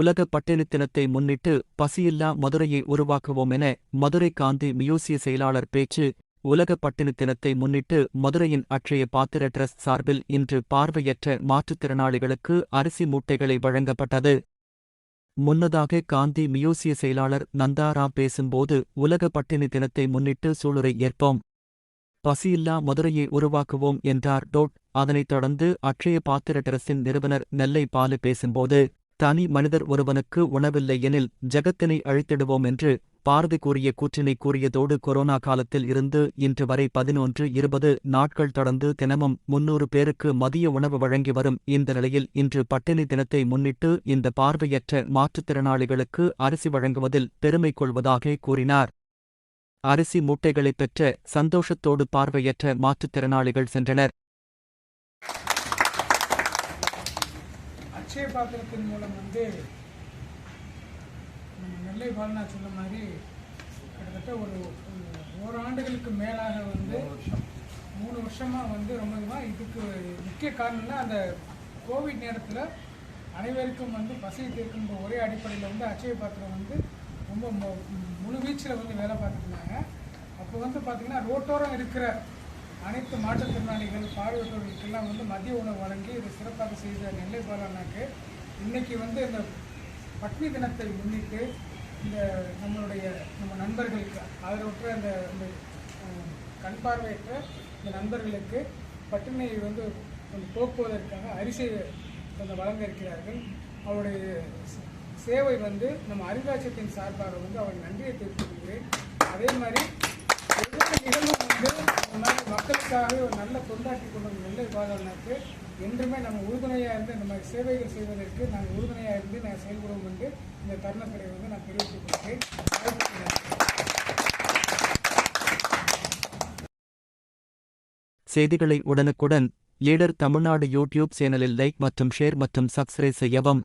உலக பட்டினித் தினத்தை முன்னிட்டு பசியில்லா மதுரையை உருவாக்குவோம் என மதுரை காந்தி மியூசிய செயலாளர் பேச்சு. உலக பட்டினித் தினத்தை முன்னிட்டு மதுரையின் அட்சய பாத்திர டிரஸ்ட் சார்பில் இன்று பார்வையற்ற மாற்றுத்திறனாளிகளுக்கு அரிசி மூட்டைகளை வழங்கப்பட்டது. முன்னதாக காந்தி மியூசிய செயலாளர் நந்தாராம் பேசும்போது, உலக பட்டினி தினத்தை முன்னிட்டு சூளுரை ஏற்போம், பசியில்லா மதுரையை உருவாக்குவோம் என்றார். அதனைத் தொடர்ந்து அட்சய பாத்திர டிரஸ்டின் நிறுவனர் நெல்லை பாலு பேசும்போது, தனி மனிதர் ஒருவனுக்கு உணவில்லை எனில் ஜகத்தினை அழித்திடுவோம் என்று பாரதி கூறிய கூற்றினை கூறியதோடு, கொரோனா காலத்தில் இருந்து இன்று வரை 11-20 நாட்கள் தொடர்ந்து தினமும் 300 பேருக்கு மதிய உணவு வழங்கி வரும் இந்த நிலையில் இன்று பட்டினி தினத்தை முன்னிட்டு இந்த பார்வையற்ற மாற்றுத்திறனாளிகளுக்கு அரிசி வழங்குவதில் பெருமை கொள்வதாக கூறினார். அரிசி மூட்டைகளை பெற்ற சந்தோஷத்தோடு பார்வையற்ற மாற்றுத்திறனாளிகள் சென்றனர். அட்சய பாத்திரத்தின் மூலம் நம்ம நெல்லை பாலனா சொன்ன மாதிரி கிட்டத்தட்ட ஓராண்டுகளுக்கு மேலாக 3 வருஷமாக ரொம்ப இதுக்கு முக்கிய காரணம்னா அந்த கோவிட் நேரத்தில் அனைவருக்கும் பசியை தீர்க்கின்ற ஒரே அடிப்படையில் அட்சய பாத்திரம் ரொம்ப முழு வீச்சில் வேலை பார்த்துருந்தாங்க. அப்போ பார்த்திங்கன்னா ரோட்டோரம் இருக்கிற அனைத்து மாற்றுத்திறனாளிகள் பார்வையற்றவர்களுக்கெல்லாம் மதிய உணவு வழங்கி இதை சிறப்பாக செய்த நெல்லை பாலனாக்கு இன்றைக்கி இந்த பட்னி தினத்தை முன்னிட்டு நம்ம நண்பர்களுக்கு ஆதரவற்ற இந்த கண் பார்வையற்ற இந்த நண்பர்களுக்கு பட்டினியை போக்குவதற்காக அரிசியை வழங்க இருக்கிறார்கள். அவருடைய சேவை நம்ம அருங்காட்சியகத்தின் சார்பாக அவர் நன்றியை தெரிவித்துக்கிறேன். அதே மாதிரி ஒவ்வொரு நிகழ்வும் மக்களுக்காக ஒரு நல்ல தொண்டாற்றி கொண்ட நெல்லை பாலனாக்கு என்றுமே நம்ம உறுதுணையாக இருந்து நம்ம சேவைகள் செய்வதற்கு நாங்கள் உறுதுணையாக இருந்து நான் செயல்படுவோம் என்று இந்த தருணத்தை நான் தெரிவித்துக் கொள்கிறேன். செய்திகளை உடனுக்குடன் லீடர் தமிழ்நாடு யூடியூப் சேனலில் லைக் மற்றும் ஷேர் மற்றும் சப்ஸ்கிரைப் செய்யவும்.